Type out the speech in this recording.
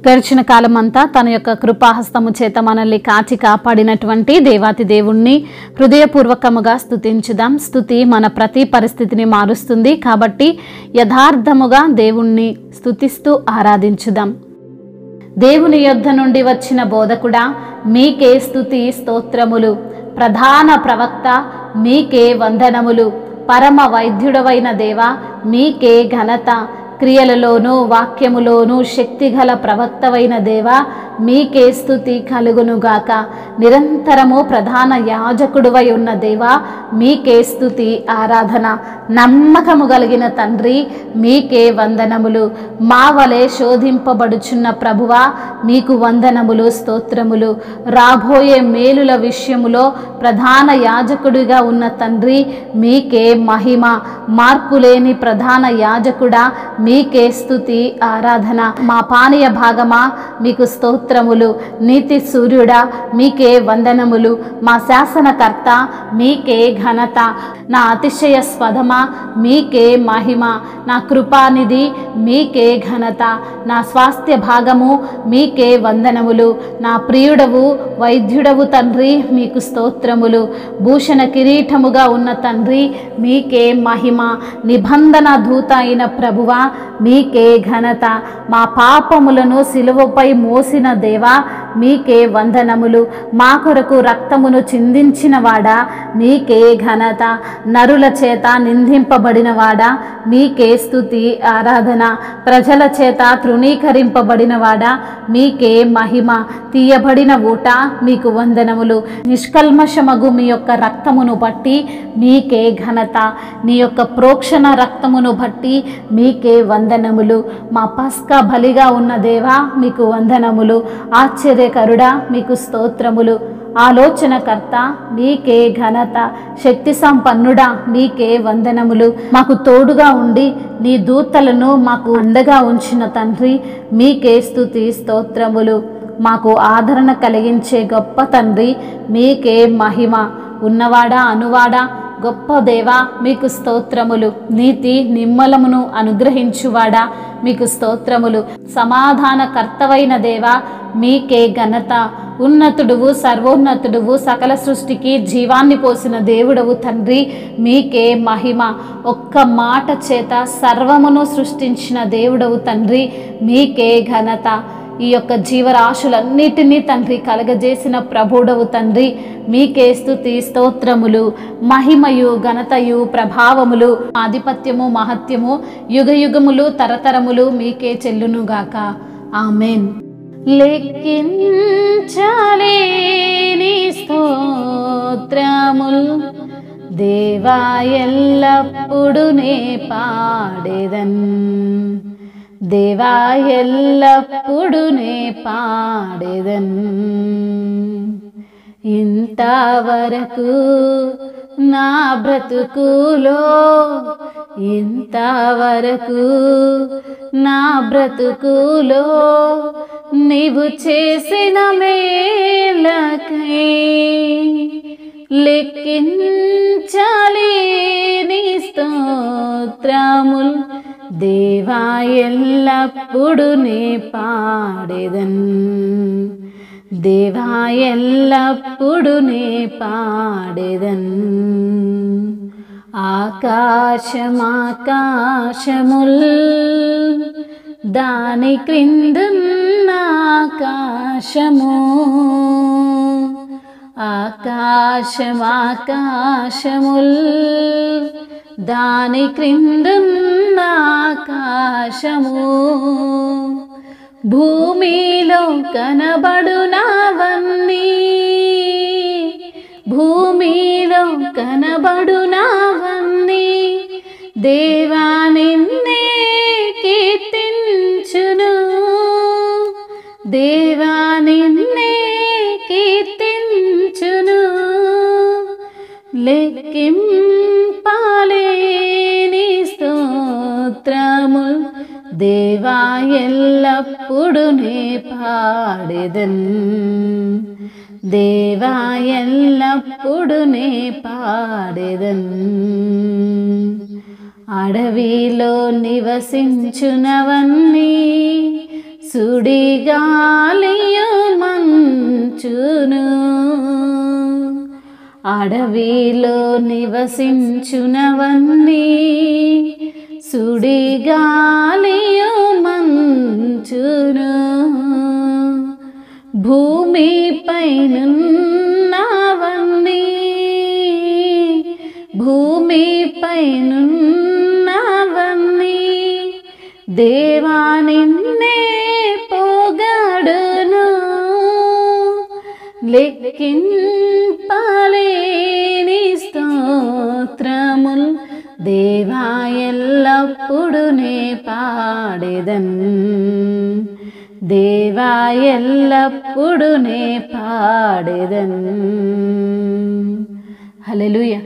గడిచిన కాలమంతా తన యొక్క కృపాహస్తము చేత మనల్ని కాచి కాపాడినటువంటి దేవాతి దేవుణ్ణి హృదయపూర్వకముగా స్తుతించుదాం. స్తుతి మన ప్రతి పరిస్థితిని మారుస్తుంది కాబట్టి యథార్థముగా దేవుణ్ణి స్తుతిస్తూ ఆరాధించుదాం. దేవుని యొద్ద నుండి వచ్చిన బోధకుడా, మీకే స్తుతి స్తోత్రములు. ప్రధాన ప్రవక్త, మీకే వందనములు. పరమ వైద్యుడవైన దేవా, మీకే ఘనత. క్రియలలోనూ వాక్యములోనూ శక్తిగల ప్రవక్తవైన దేవా, మీకే స్తుతి కలుగునుగాక. నిరంతరము ప్రధాన యాజకుడువై ఉన్న దేవా, మీకే స్తుతి ఆరాధన. నమ్మకము కలిగిన తండ్రి, మీకే వందనములు. మా వలె శోధింపబడుచున్న ప్రభువా, మీకు వందనములు, స్తోత్రములు. రాబోయే మేలుల విషయములో ప్రధాన యాజకుడిగా ఉన్న తండ్రి, మీకే మహిమ. మార్పులేని ప్రధాన యాజకుడా, మీకే స్తుతి ఆరాధన. మా పానీయ భాగమా, మీకు స్తోత్రములు. నీతి సూర్యుడా, మీకే వందనములు. మా శాసనకర్త, మీకే ఘనత. నా అతిశయ స్వధమా, మీకే మహిమ. నా కృపానిధి, మీకే ఘనత. నా స్వాస్థ్య భాగము, మీకే వందనములు. నా ప్రియుడవు వైద్యుడవు తండ్రి, మీకు స్తోత్రములు. భూషణ కిరీటముగా ఉన్న తండ్రి, మీకే మహిమ. నిబంధన దూత అయిన ప్రభువా, మీకే ఘనత. మా పాపములను సిలువపై మోసిన దేవా, మీకే వందనములు. మా కొరకు రక్తమును చిందించిన వాడా, మీకే ఘనత. నరుల చేత నిందింపబడిన వాడా, మీకే స్తుతి ఆరాధన. ప్రజల చేత తృణీకరింపబడిన వాడా, మీకే మహిమ. తీయబడిన ఊట, మీకు వందనములు. నిష్కల్మషమగు మీ యొక్క రక్తమును బట్టి మీకే ఘనత. నీ యొక్క ప్రోక్షణ రక్తమును బట్టి మీకే వందనములు. మా పస్కా బలిగా ఉన్న దేవా, మీకు వందనములు. ఆశ్చర్యకరుడా, మీకు స్తోత్రములు. ఆలోచనకర్త, మీకే ఘనత. శక్తి సంపన్నుడా, మీకే వందనములు. మాకు తోడుగా ఉండి నీ దూతలను మాకు అండగా ఉంచిన తండ్రి, మీకే స్తుతి స్తోత్రములు. మాకు ఆదరణ కలిగించే గొప్ప తండ్రి, మీకే మహిమ. ఉన్నవాడా అనువాడా, గొప్ప దేవా, మీకు స్తోత్రములు. నీతి నిమ్మలమును అనుగ్రహించువాడా, మీకు స్తోత్రములు. సమాధానకర్తవైన దేవా, మీకే ఘనత. ఉన్నతుడువు, సర్వోన్నతుడువు, సకల సృష్టికి జీవాన్ని పోసిన దేవుడవు తండ్రి, మీకే మహిమ. ఒక్క మాట చేత సర్వమును సృష్టించిన దేవుడవు తండ్రి, మీకే ఘనత. ఈ యొక్క జీవరాశులన్నిటినీ తండ్రి కలగజేసిన ప్రభుడవు తండ్రి, మీకే స్తుతి స్తోత్రములు. మహిమయు ఘనతయు ప్రభావములు ఆధిపత్యము మహత్యము యుగయుగములు తరతరములు మీకే చెల్లునుగాక. ఆమెన్. లెక్కించలేని స్తోత్రముల్ దేవా, ఎల్లప్పుడు నే పాడేదన్. దేవా, ఎల్లప్పుడు నే పాడేదన్. ఇంతవరకు నా బ్రతుకులో, ఇంతవరకు నా బ్రతుకులో నీవు చేసిన మేలకై లెక్కించలేని స్తోత్రముల్ దేవా, ఎల్లప్పుడు నే పాడేదన్. దేవా, ఎల్లప్పుడు నే పాడేదన్. ఆకాశమాకాశముల్ దాని క్రిందున్న ఆకాశము, ఆకాశమాకాశముల్ దాని క్రిందున్న ఆకాశము, భూమిలో కనబడునవన్నీ, భూమిలో కనబడునవన్నీ దేవా నిన్నే కీర్తించును. దేవా నిన్నే కీర్తించును. లెక్కింపలేని స్తోత్రముల్ దేవా, ఎల్లప్పుడు నే పాడేదన్. దేవా, ఎల్లప్పుడు నే పాడేదన్. అడవిలో నివసించునవన్నీ సుడిగాలియు మంచును అడవిలో నివసించునవన్నీ సుడిగాలియు మంచును భూమిపైనున్నవన్నీ భూమిపైనున్నవన్నీ దేవా నిన్నే పొగడును లెక్కింపలేని స్తోత్రముల్ దేవా ఎల్లప్పుడు నే పాడెదన్ దేవా ఎల్లప్పుడు నే పాడెదన్ హల్లెలూయా.